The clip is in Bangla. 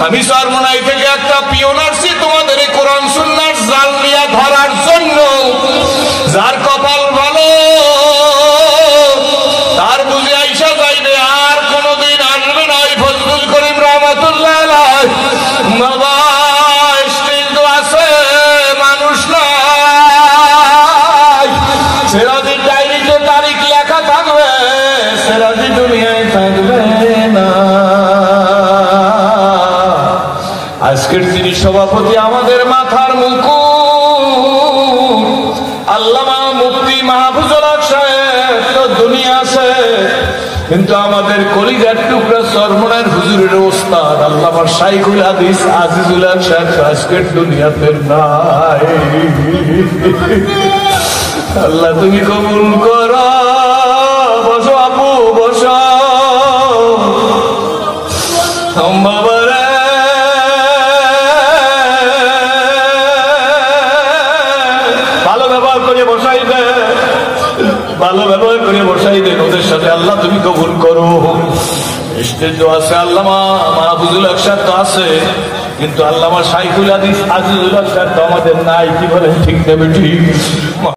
আমি চরমোনাই থেকে একটা পিয়ন আসছি তোমাদের এই কোরআন সুন্নাহর জাল নিয়ে ধরার জন্য। যার কপাল ভালো তার বুঝে আইসা যাইবে, আর কোনদিন আসবে না। ওই ফজলুল করিম রহমাতুল্লাহ আলাইহি বাবা স্টিল তো আছে, মানুষ নাই। সেরাজি ডায়েরিতে তারিখ লেখা থাকবে, সেরাজি দুনিয়ায় থাকবে না। আজকের যিনি সভাপতি, আমাদের মাথার মুকুট আল্লামা মুফতি মাহফুজুল হক সাহেব তো দুনিয়া আছে, কিন্তু আমাদের কলিজার টুকরা চরমোনাইয়ের হুজুরের ওস্তাদ আল্লামা শাইখুল হাদিস আজিজুল হক সাহেব আজকের দুনিয়াতে নাই। আল্লাহ তুমি কবুল করো। বসো আপু, বসো বাবা রে। ভালো ব্যবহার করে বসাই দে, ভালো ব্যবহার করে বসাই দেন ওদের সাথে। আল্লাহ তুমি কবুল করো। স্টেজ তো আছে, আল্লামা মাহফুজুল হক সাহেব তো আছে, কিন্তু আল্লামা শাইখুল হাদিস আজিজুল হক সাহেব তো আমাদের নাই। কি বলেন, ঠিক নেবে? ঠিক।